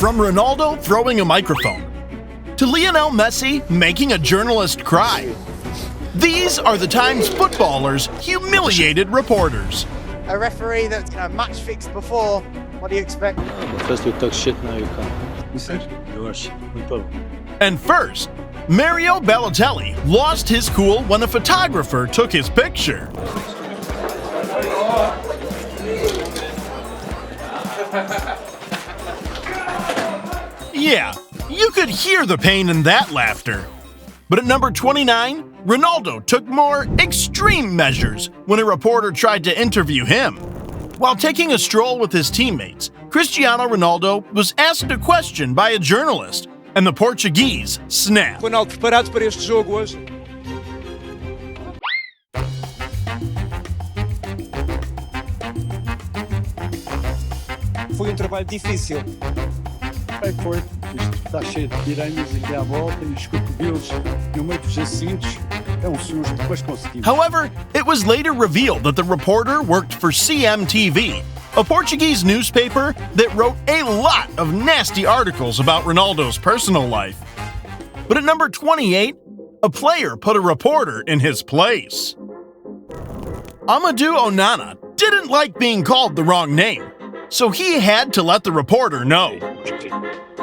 From Ronaldo throwing a microphone to Lionel Messi making a journalist cry. These are the times footballers humiliated reporters. A referee that's match fixed before, what do you expect? First you talk shit, now you can't. You said? You are shit. And first, Mario Balotelli lost his cool when a photographer took his picture. Yeah, you could hear the pain in that laughter. But at number 29, Ronaldo took more extreme measures when a reporter tried to interview him. While taking a stroll with his teammates, Cristiano Ronaldo was asked a question by a journalist, and the Portuguese snapped. Ronaldo, preparados para este jogo hoje? Foi trabalho difícil. Foi. Isto está cheio de piranhas aqui à volta e os crocodilos no meio dos jacintos. É sujo, depois conseguimos. However, it was later revealed that the reporter worked for CMTV, a Portuguese newspaper that wrote a lot of nasty articles about Ronaldo's personal life. But at number 28, a player put a reporter in his place. Amadou Onana didn't like being called the wrong name, so he had to let the reporter know.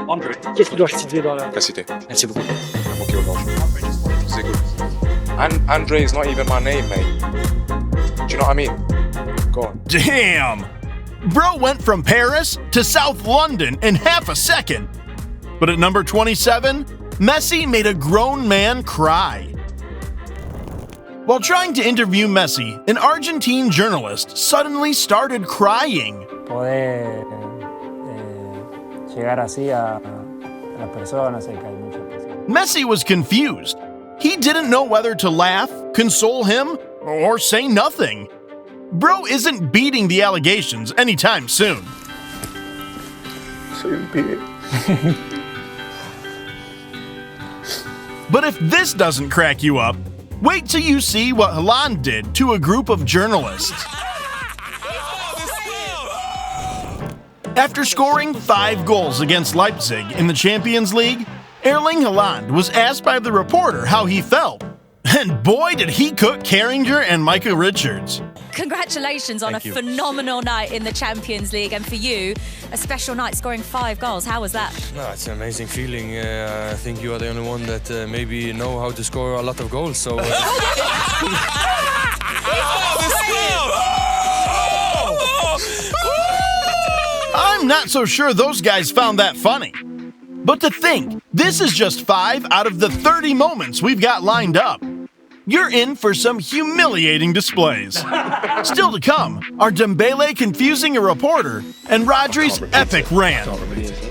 Andre, qu'est-ce qu'il doit citer dans la... Cité. Merci beaucoup. C'est good. Andre is not even my name, mate. Do you know what I mean? Go on. Damn! Bro went from Paris to South London in half a second. But at number 27, Messi made a grown man cry. While trying to interview Messi, an Argentine journalist suddenly started crying. Poder llegar así a las personas, que hay muchas personas. Messi was confused. He didn't know whether to laugh, console him, or say nothing. Bro isn't beating the allegations anytime soon. But if this doesn't crack you up, wait till you see what Haaland did to a group of journalists. After scoring 5 goals against Leipzig in the Champions League, Erling Haaland was asked by the reporter how he felt. And boy, did he cook Carringer and Micah Richards. Congratulations on a phenomenal night in the Champions League, and for you, a special night scoring 5 goals. How was that? No, it's an amazing feeling. I think you are the only one that maybe know how to score a lot of goals. So. I'm not so sure those guys found that funny. But to think, this is just 5 out of the 30 moments we've got lined up. You're in for some humiliating displays. Still to come are Dembele confusing a reporter and Rodri's epic rant.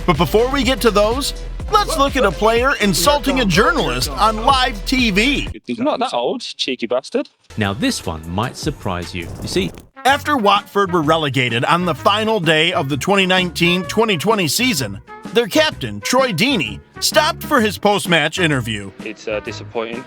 But before we get to those, let's look at a player insulting a journalist on live TV. You're not that old, cheeky bastard. Now this one might surprise you. You see, after Watford were relegated on the final day of the 2019-2020 season, their captain, Troy Deeney, stopped for his post-match interview. It's disappointing.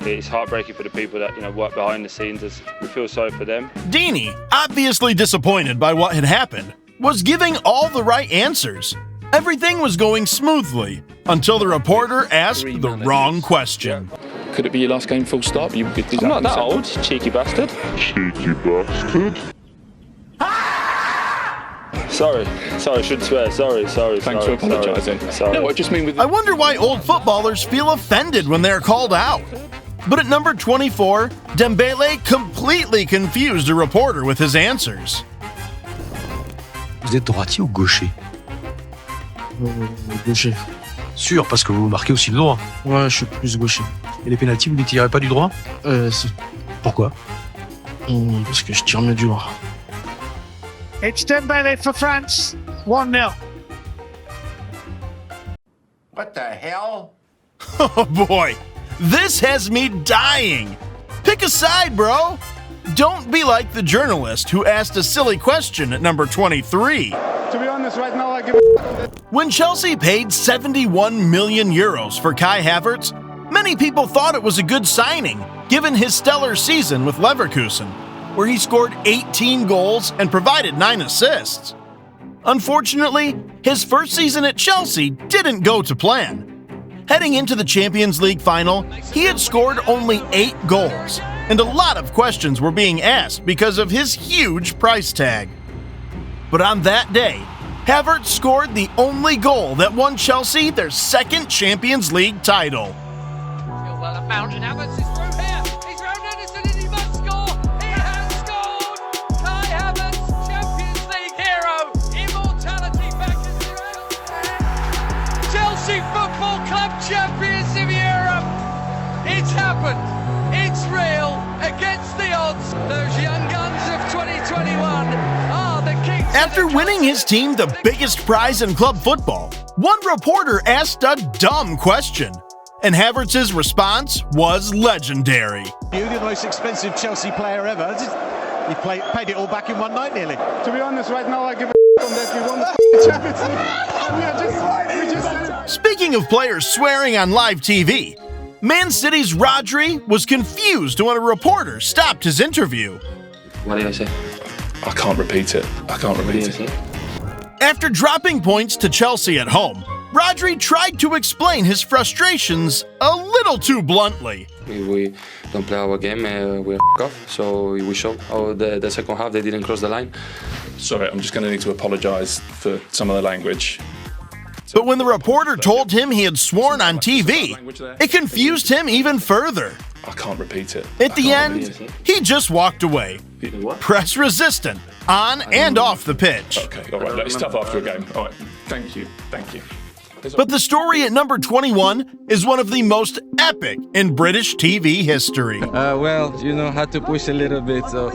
It's heartbreaking for the people that work behind the scenes. We feel sorry for them. Deeney, obviously disappointed by what had happened, was giving all the right answers. Everything was going smoothly until the reporter asked the wrong question. Could it be your last game full stop? I'm not that old, cheeky bastard. Cheeky bastard. Sorry, I shouldn't swear. Sorry. Thanks for apologising. Sorry. No, I just mean with... I wonder why old footballers feel offended when they're called out. But at number 24, Dembele completely confused a reporter with his answers. Vous êtes droitier ou gaucher? Gaucher. Sûr, parce que vous marquez aussi de droit. Ouais, je suis plus gaucher. Et les pénaltys, vous ne tirez pas du droit? Si. Pourquoi? Parce que je tire mieux du droit. It's Dembele for France, 1-0. What the hell? Oh boy, this has me dying. Pick a side, bro. Don't be like the journalist who asked a silly question at number 23. To be honest, right now I give When Chelsea paid 71 million euros for Kai Havertz, many people thought it was a good signing, given his stellar season with Leverkusen, where he scored 18 goals and provided 9 assists. Unfortunately, his first season at Chelsea didn't go to plan. Heading into the Champions League final, he had scored only 8 goals, and a lot of questions were being asked because of his huge price tag. But on that day, Havertz scored the only goal that won Chelsea their second Champions League title. Champions of Europe! It's happened! It's real! Against the odds! Those young guns of 2021 are the kings. After winning his team the biggest prize in club football, one reporter asked a dumb question, and Havertz's response was legendary. You're the most expensive Chelsea player ever. You paid it all back in one night nearly. To be honest, right now I give a that we won the Champions League. Speaking of players swearing on live TV, Man City's Rodri was confused when a reporter stopped his interview. What did I say? I can't repeat it. After dropping points to Chelsea at home, Rodri tried to explain his frustrations a little too bluntly. If we don't play our game, we're off. So we show how the second half they didn't cross the line. Sorry, I'm just going to need to apologise for some of the language. But when the reporter told him he had sworn on TV, it confused him even further. I can't repeat it. At the end, he just walked away. Press resistant, on and off the pitch. Okay, all right, it's tough after a game. All right, thank you. But the story at number 21 is one of the most epic in British TV history. Had to push a little bit, so...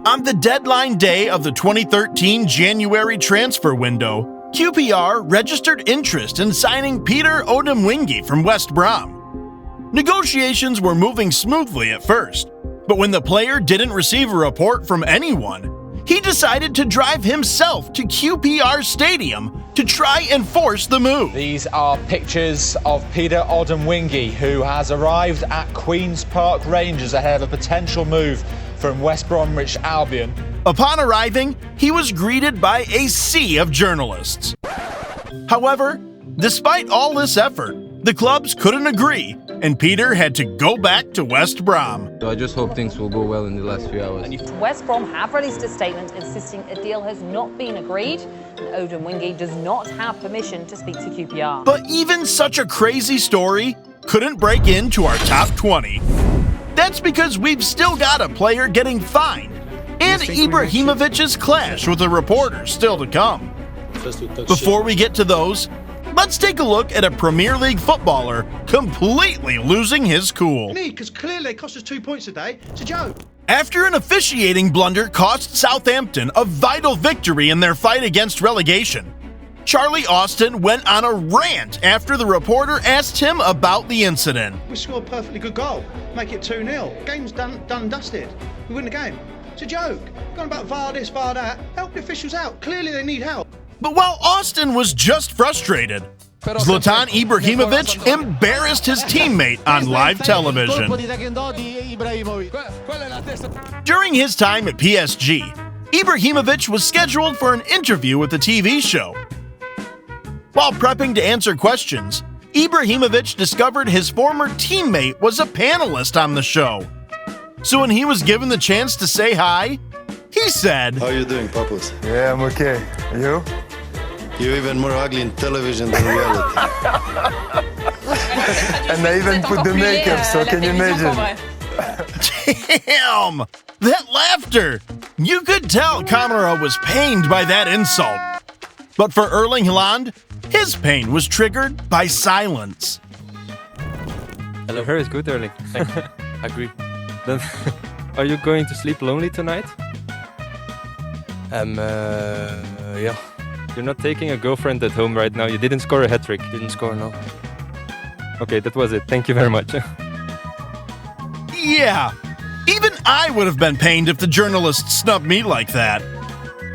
On the deadline day of the 2013 January transfer window, QPR registered interest in signing Peter Odemwingie from West Brom. Negotiations were moving smoothly at first, but when the player didn't receive a report from anyone, he decided to drive himself to QPR Stadium to try and force the move. These are pictures of Peter Odemwingie, who has arrived at Queen's Park Rangers ahead of a potential move from West Bromwich Albion. Upon arriving, he was greeted by a sea of journalists. However, despite all this effort, the clubs couldn't agree, and Peter had to go back to West Brom. I just hope things will go well in the last few hours. West Brom have released a statement insisting a deal has not been agreed, and Odemwingie does not have permission to speak to QPR. But even such a crazy story couldn't break into our top 20. That's because we've still got a player getting fined, and Ibrahimovic's clash with a reporter still to come. Before we get to those, let's take a look at a Premier League footballer completely losing his cool. Because clearly it cost us 2 points today. It's a joke. After an officiating blunder cost Southampton a vital victory in their fight against relegation, Charlie Austin went on a rant after the reporter asked him about the incident. We scored a perfectly good goal. Make it 2-0. Game's done and dusted. We win the game. It's a joke. Going about VAR this, VAR that. Help the officials out. Clearly they need help. But while Austin was just frustrated, Zlatan Ibrahimovic embarrassed his teammate on live television. During his time at PSG, Ibrahimovic was scheduled for an interview with the TV show. While prepping to answer questions, Ibrahimovic discovered his former teammate was a panelist on the show. So when he was given the chance to say hi, he said, "How are you doing, Papas?" "Yeah, I'm okay. You?" "You're even more ugly in television than reality." And I even put the makeup, so can you imagine? Damn! That laughter! You could tell Kamara was pained by that insult. But for Erling Haaland, his pain was triggered by silence. Hello, her is good, Erling. Agree. Then, are you going to sleep lonely tonight? Yeah. You're not taking a girlfriend at home right now. You didn't score a hat-trick. Didn't score, no. Okay, that was it. Thank you very much. Yeah, even I would have been pained if the journalists snubbed me like that.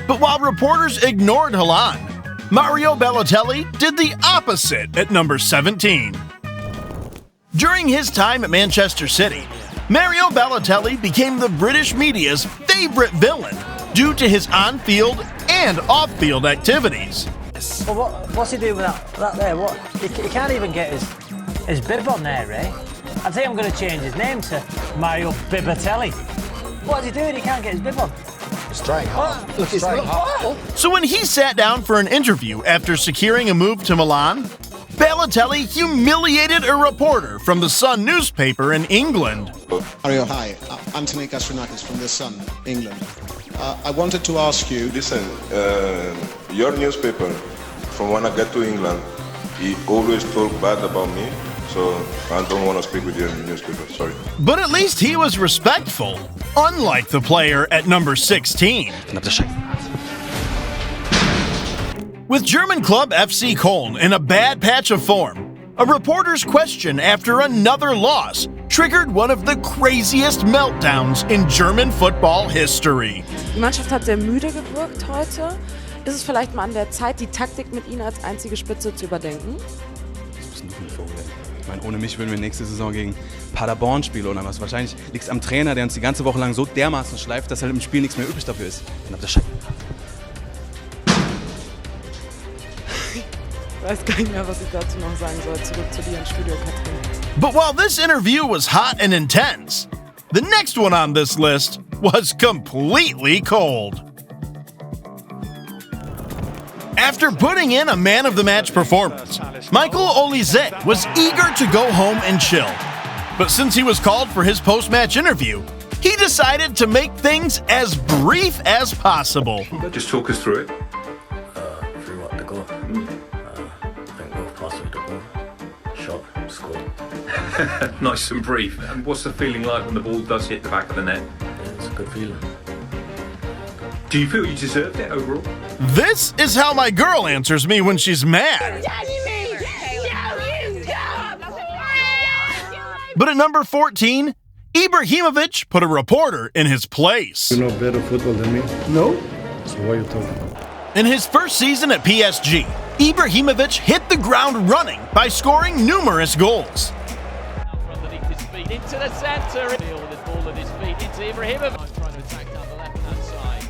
But while reporters ignored Haaland, Mario Balotelli did the opposite at number 17. During his time at Manchester City, Mario Balotelli became the British media's favorite villain due to his on-field and off-field activities. Well, what's he doing with that there? What? He can't even get his bib on there, eh? I think I'm going to change his name to Mario Balotelli. What's he doing? He can't get his bib on. It's trying hard. Look, it's trying hard. So when he sat down for an interview after securing a move to Milan, Balotelli humiliated a reporter from the Sun newspaper in England. Mario, hi. Anthony Kastronakis from the Sun, England. I wanted to ask you... Listen, your newspaper, from when I get to England, he always talk bad about me, so I don't want to speak with your newspaper, sorry. But at least he was respectful, unlike the player at number 16. With German club FC Köln in a bad patch of form, a reporter's question after another loss triggered one of the craziest meltdowns in German football history. Die Mannschaft hat sehr müde gewirkt heute. Ist es vielleicht mal an der Zeit, die Taktik mit Ihnen als einzige Spitze zu überdenken? Das ist ein Vogel. Ich meine, ohne mich würden wir nächste Saison gegen Paderborn spielen oder was. Wahrscheinlich liegt es am Trainer, der uns die ganze Woche lang so dermaßen schleift, dass halt im Spiel nichts mehr übrig dafür ist. Dann habt ihr Scheiße. Ich weiß gar nicht mehr, was ich dazu noch sagen soll. Zurück zu dir ins Studio, Katrin. But while this interview was hot and intense, the next one on this list was completely cold. After putting in a man-of-the-match performance, Michael Olesek was eager to go home and chill. But since he was called for his post-match interview, he decided to make things as brief as possible. Just talk us through it. Through what, the goal? I think both passes the ball, shot, scored. Nice and brief. And what's the feeling like when the ball does hit the back of the net? Yeah, it's a good feeling. Do you feel you deserved it overall? This is how my girl answers me when she's mad. But at number 14, Ibrahimovic put a reporter in his place. You know better football than me? No. So why are you talking? In his first season at PSG, Ibrahimovic hit the ground running by scoring numerous goals. Underneath his feet, into the centre. Deal with the ball at his feet, into Ibrahimovic. Trying to attack down the left-hand side.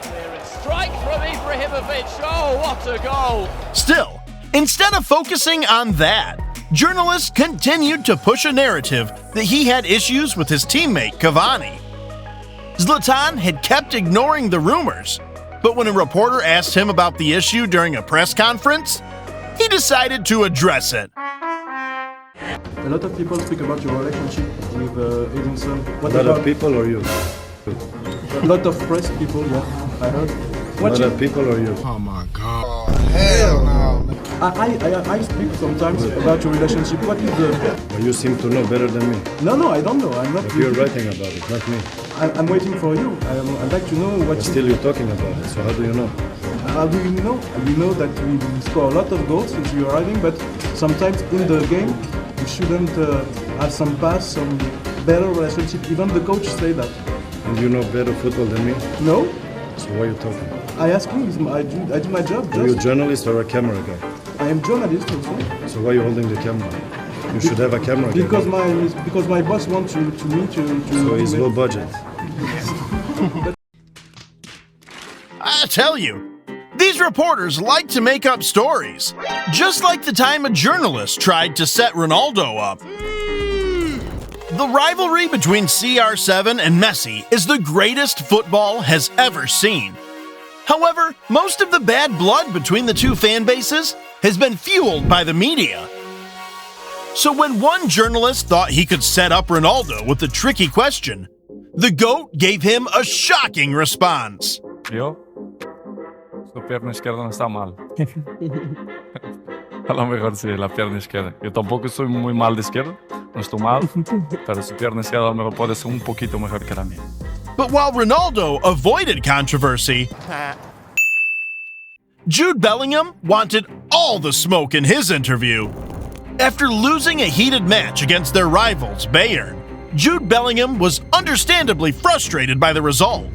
Clearance, strike from Ibrahimovic. Oh, what a goal! Still, instead of focusing on that, journalists continued to push a narrative that he had issues with his teammate Cavani. Zlatan had kept ignoring the rumors, but when a reporter asked him about the issue during a press conference, he decided to address it. A lot of people speak about your relationship with Edinson. A lot of people or you? A lot of press people, yeah, I heard. A lot of people or you? Oh my God. Hell no. I speak sometimes about your relationship. What is the... Well, you seem to know better than me. No, I don't know. I'm not... But you're writing about it, not me. I'm waiting for you. I'd like to know what... But still you're talking about it, so how do you know? How do you know? You know that we score a lot of goals since you're arriving, but sometimes in the game, you shouldn't have some pass, some better relationship. Even the coach say that. And you know better football than me? No. So why are you talking? I ask you, I do my job. Are you a journalist or a camera guy? I am journalist also. So why are you holding the camera? You should have a camera guy. Because my boss wants me to So he's low budget. I tell you, these reporters like to make up stories, just like the time a journalist tried to set Ronaldo up. The rivalry between CR7 and Messi is the greatest football has ever seen. However, most of the bad blood between the two fan bases has been fueled by the media. So when one journalist thought he could set up Ronaldo with a tricky question, the GOAT gave him a shocking response. Yo, su pierna izquierda no está mal. A lo mejor sí, la pierna izquierda. Yo tampoco soy muy mal de izquierda, no estoy mal, pero su pierna izquierda a lo mejor puede ser un poquito mejor que la mía. But while Ronaldo avoided controversy, Jude Bellingham wanted all the smoke in his interview. After losing a heated match against their rivals, Bayern, Jude Bellingham was understandably frustrated by the result.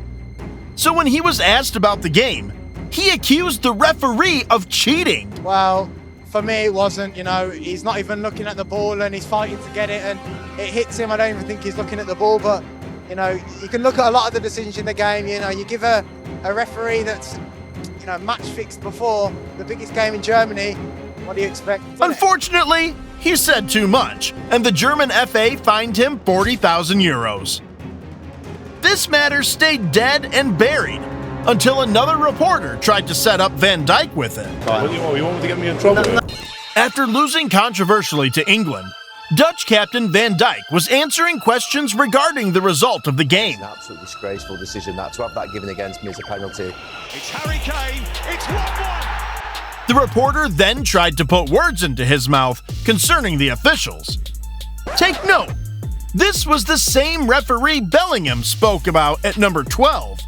So when he was asked about the game, he accused the referee of cheating. Well, for me it wasn't, he's not even looking at the ball and he's fighting to get it and it hits him. I don't even think he's looking at the ball, but you can look at a lot of the decisions in the game. You give a a referee that's, you know, match fixed before the biggest game in Germany. What do you expect? Unfortunately, he said too much, and the German FA fined him 40,000 euros. This matter stayed dead and buried until another reporter tried to set up Van Dijk with it. What do you want? You want me to get me in trouble? After losing controversially to England, Dutch captain Van Dijk was answering questions regarding the result of the game. It's an absolutely disgraceful decision that to have that given against me as a penalty. It's Harry Kane. It's 1-1. The reporter then tried to put words into his mouth concerning the officials. Take note, this was the same referee Bellingham spoke about at number 12.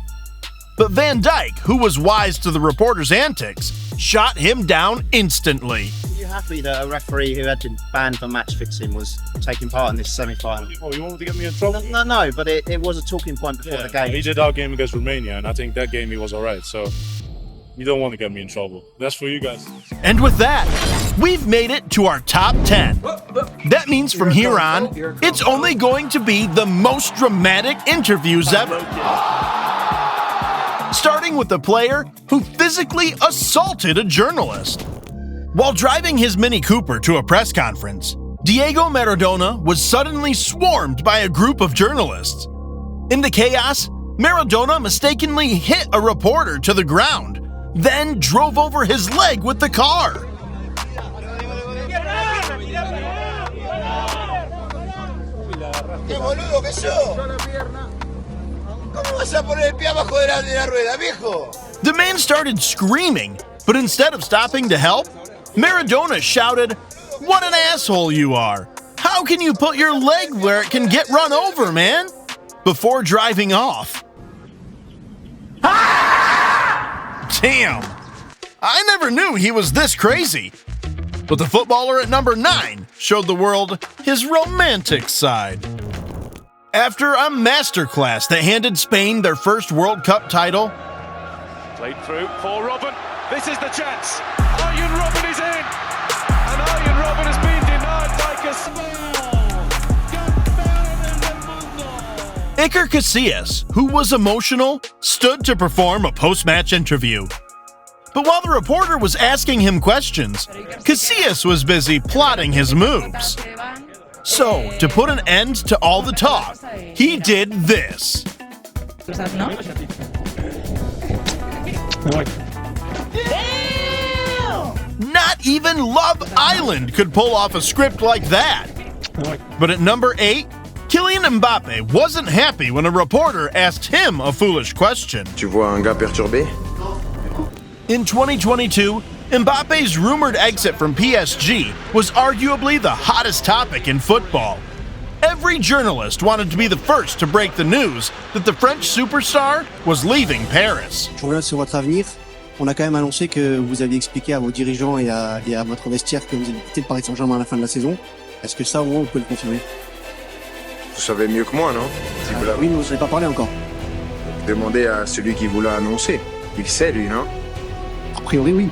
But Van Dijk, who was wise to the reporter's antics, shot him down instantly. Are you happy that a referee who had been banned for match fixing was taking part in this semi-final? Oh, you want me to get me in trouble? No, but it was a talking point before the game. He did our game against Romania, and I think that game he was all right, so you don't want to get me in trouble. That's for you guys. And with that, we've made it to our top 10. That means from here on, it's only going to be the most dramatic interviews ever. Starting with the player who physically assaulted a journalist. While driving his Mini Cooper to a press conference, Diego Maradona was suddenly swarmed by a group of journalists. In the chaos, Maradona mistakenly hit a reporter to the ground, then drove over his leg with the car. The man started screaming, but instead of stopping to help, Maradona shouted, "What an asshole you are! How can you put your leg where it can get run over, man?" Before driving off. Damn! I never knew he was this crazy. But the footballer at number 9 showed the world his romantic side. After a masterclass that handed Spain their first World Cup title, Played through for Robin. This is the chance. Arjen Robben is in. And Arjen Robben has been denied by Iker Casillas, who was emotional, stood to perform a post-match interview. But while the reporter was asking him questions, Casillas was busy plotting his moves. So, to put an end to all the talk, he did this. Not even Love Island could pull off a script like that. But at number 8, Kylian Mbappe wasn't happy when a reporter asked him a foolish question. Tu vois un gars perturbé? In 2022, Mbappe's rumored exit from PSG was arguably the hottest topic in football. Every journalist wanted to be the first to break the news that the French superstar was leaving Paris. Je regarde sur votre avenir. On a quand même annoncé que vous aviez expliqué à vos dirigeants et à votre vestiaire que vous allez quitter le Paris Saint-Germain à la fin de la saison. Est-ce que ça, au moins, vous pouvez le confirmer? Vous savez mieux que moi, non? Oui, mais vous n'avez pas parlé encore. Demandez à celui qui vous l'a annoncé. Il sait, lui, non? A priori, oui.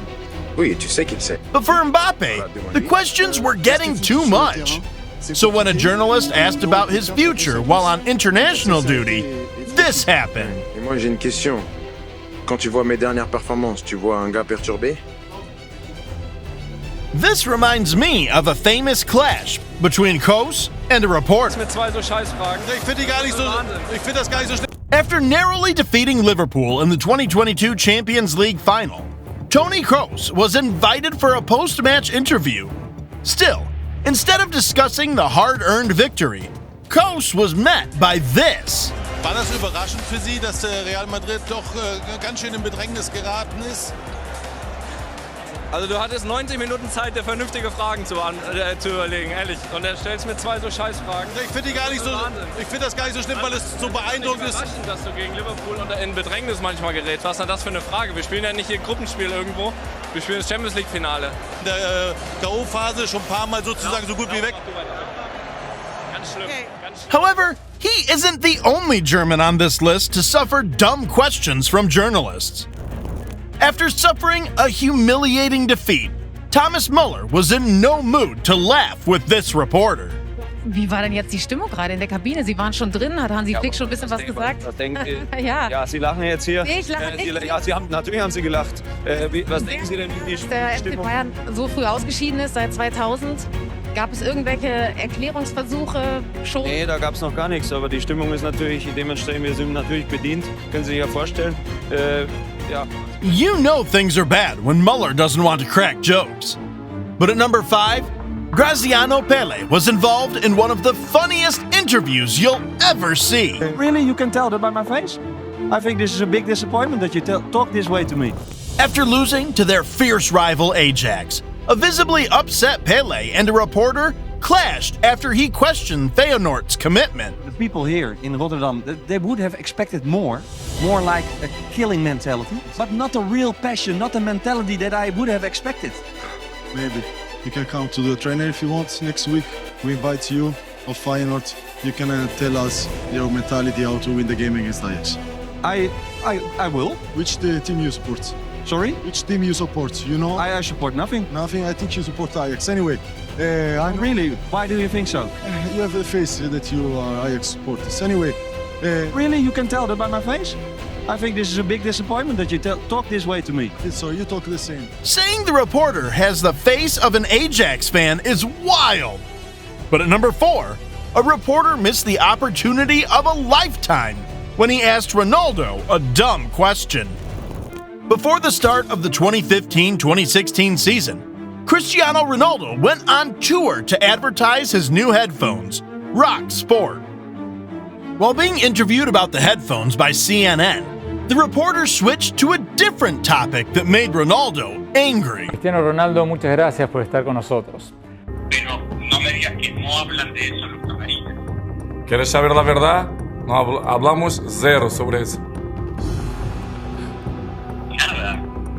Oui, tu sais qu'il sait. But for Mbappe, the questions were getting too much. So when a journalist asked about his future while on international duty, this happened. Et moi, j'ai une question. Quand tu vois mes dernières performances, tu vois un gars perturbé? This reminds me of a famous clash between Kroos and a reporter. After narrowly defeating Liverpool in the 2022 Champions League final, Toni Kroos was invited for a post-match interview. Still, instead of discussing the hard-earned victory, Kroos was met by this. War das überraschend für Sie, dass Real Madrid doch ganz schön in Bedrängnis geraten ist? Also du hattest 90 Minuten Zeit, dir vernünftige Fragen zu überlegen, ehrlich. Und er stellst mir 2 so Scheißfragen. Ich finde das gar nicht so schlimm, weil es so beeindruckend ist. Dass du gegen Liverpool in Bedrängnis manchmal gerätst. Was ist denn das für eine Frage? Wir spielen ja nicht hier Gruppenspiel irgendwo. Wir spielen das Champions League Finale. In der K.O.-Phase schon ein paar Mal sozusagen so gut wie weg. Ganz schlimm. However, he isn't the only German on this list to suffer dumb questions from journalists. After suffering a humiliating defeat, Thomas Mueller was in no mood to laugh with this reporter. Wie war denn jetzt die Stimmung gerade in der Kabine? Sie waren schon drin, hat Hansi Flick schon ein bisschen was gesagt? Ja, Sie lachen jetzt hier. Nee, ich lache nicht. Ja, natürlich haben Sie gelacht. Was denken Sie denn, wie die Der FC Stimmung? Bayern so früh ausgeschieden ist, seit 2000. Gab es irgendwelche Erklärungsversuche schon? Nee, da gab es noch gar nichts, aber die Stimmung ist natürlich dementsprechend, wir sind natürlich bedient, können Sie sich ja vorstellen. Ja. You know things are bad when Mueller doesn't want to crack jokes. But at number 5, Graziano Pelle was involved in one of the funniest interviews you'll ever see. Really? You can tell that by my face? I think this is a big disappointment that you talk this way to me. After losing to their fierce rival Ajax, a visibly upset Pele and a reporter clashed after he questioned Feyenoord's commitment. The people here in Rotterdam, they would have expected more like a killing mentality, but not a real passion, not a mentality that I would have expected. Maybe. You can come to the trainer if you want next week. We invite you of Feyenoord. You can tell us your mentality, how to win the game against Ajax. I will. Which team you support? Sorry? Which team you support? You know? I support nothing. Nothing? I think you support Ajax. Anyway. Really? Why do you think so? You have a face that you are Ajax supporters. Anyway. Really? You can tell that by my face? I think this is a big disappointment that you talk this way to me. So you talk the same. Saying the reporter has the face of an Ajax fan is wild. But at number 4, a reporter missed the opportunity of a lifetime when he asked Ronaldo a dumb question. Before the start of the 2015-2016 season, Cristiano Ronaldo went on tour to advertise his new headphones, Rock Sport. While being interviewed about the headphones by CNN, the reporter switched to a different topic that made Ronaldo angry. Cristiano Ronaldo, muchas gracias por estar con nosotros. Pero no me digas que no hablan de eso en los camarines. ¿Quieres saber la verdad? No hablamos cero sobre eso.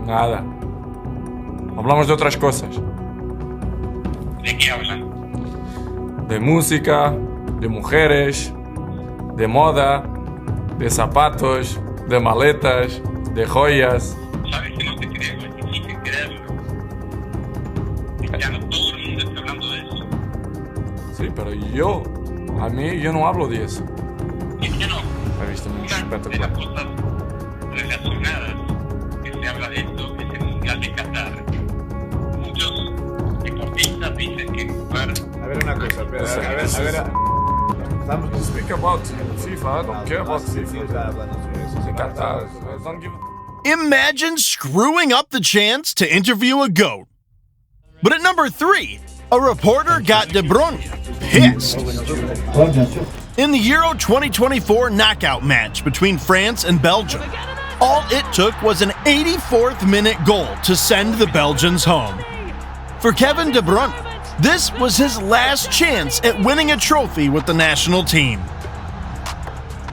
Nada. Hablamos de otras cosas. ¿De qué hablan? De música, de mujeres, de moda, de zapatos, de maletas, de joyas. Sabes que no te creo, es difícil creerlo. Ya no todo el mundo está hablando de eso. Sí, pero yo no hablo de eso. ¿Y es que no? He visto muy Una de espectacular. las cosas relacionadas que se habla de esto es el Mundial de Qatar. Muchos deportistas dicen que jugar... A ver una cosa, espera, a ver... Speak about FIFA, I don't care about FIFA. Qatar, don't give... Imagine screwing up the chance to interview a GOAT. But at number 3, a reporter got De Bruyne pissed. In the Euro 2024 knockout match between France and Belgium, all it took was an 84th minute goal to send the Belgians home. For Kevin De Bruyne, this was his last chance at winning a trophy with the national team.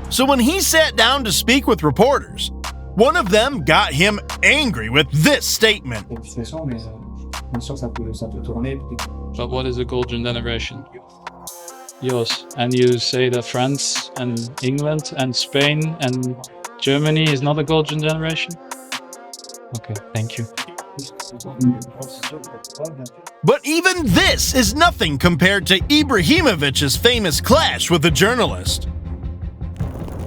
So when he sat down to speak with reporters, one of them got him angry with this statement. But what is a golden generation? Yours. And you say that France and England and Spain and Germany is not a golden generation? Okay, thank you. But even this is nothing compared to Ibrahimovic's famous clash with a journalist.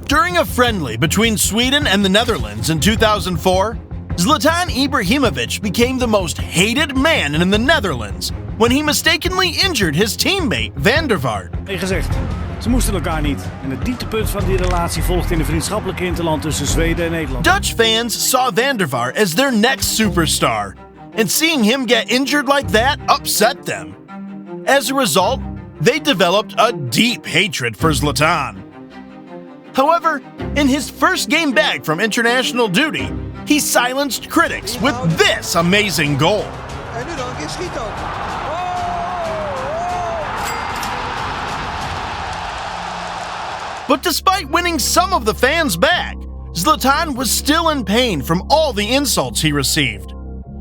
During a friendly between Sweden and the Netherlands in 2004, Zlatan Ibrahimovic became the most hated man in the Netherlands when he mistakenly injured his teammate Van der Vaart. Gezegd, ze moesten elkaar niet. En het dieptepunt van die relatie volgt in de vriendschappelijke interland tussen Zweden en Nederland. Dutch fans saw Van der Vaart as their next superstar, and seeing him get injured like that upset them. As a result, they developed a deep hatred for Zlatan. However, in his first game back from international duty, he silenced critics with this amazing goal. En nu dan, een keer schiet ook. But despite winning some of the fans back, Zlatan was still in pain from all the insults he received.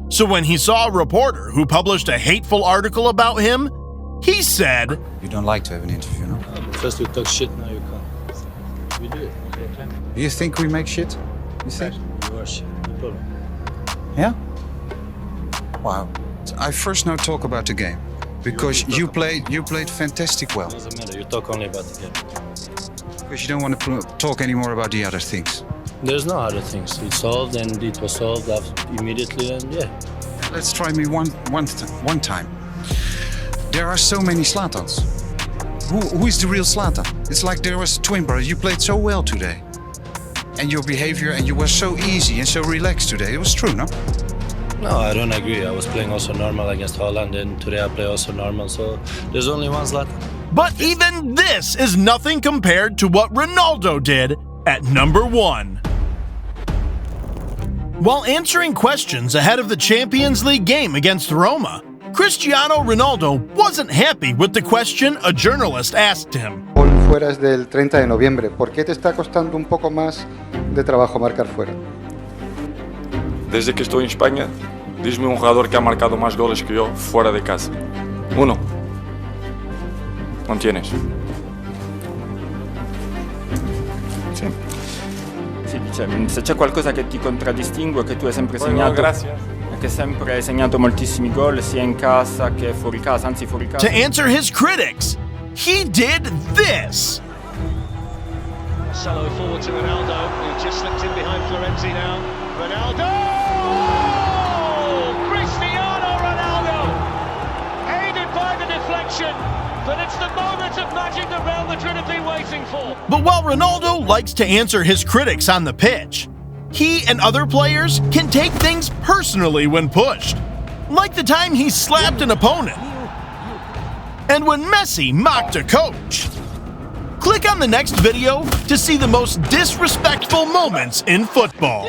So when he saw a reporter who published a hateful article about him, he said, You don't like to have an interview, no? First you talk shit, now you can't. We do it. Do you think we make shit? You think? You are shit, no problem. Yeah? Wow. I first now talk about the game. Because you played fantastic well. Doesn't matter. You talk only about the game. Because you don't want to talk anymore about the other things. There's no other things. It's solved, and it was solved immediately, and yeah. Let's try me one time. There are so many Zlatans. Who is the real Zlatan? It's like there was a twin brother. You played so well today. And your behavior, and you were so easy and so relaxed today. It was true, no? No, I don't agree. I was playing also normal against Haaland, and today I play also normal, so there's only one Zlatan. But even this is nothing compared to what Ronaldo did at number 1. While answering questions ahead of the Champions League game against Roma, Cristiano Ronaldo wasn't happy with the question a journalist asked him. Fuera es del 30 de noviembre. ¿Por qué te está costando un poco más de trabajo marcar fuera? Desde que estoy en España, dime un jugador que ha marcado más goles que yo fuera de casa. Uno. Non tienes. Sì. Sì, cioè, se c'è qualcosa che ti contraddistingue, che tu hai sempre segnato, che sempre hai segnato moltissimi gol sia in casa che fuori casa, anzi fuori casa. To answer his critics, he did this. Marcelo forward to Ronaldo, who just slipped in behind Florenzi now. Ronaldo! Cristiano Ronaldo! Aided by the deflection, but it's the moment of magic that Real Madrid have been waiting for. But while Ronaldo likes to answer his critics on the pitch, he and other players can take things personally when pushed. Like the time he slapped an opponent. And when Messi mocked a coach. Click on the next video to see the most disrespectful moments in football.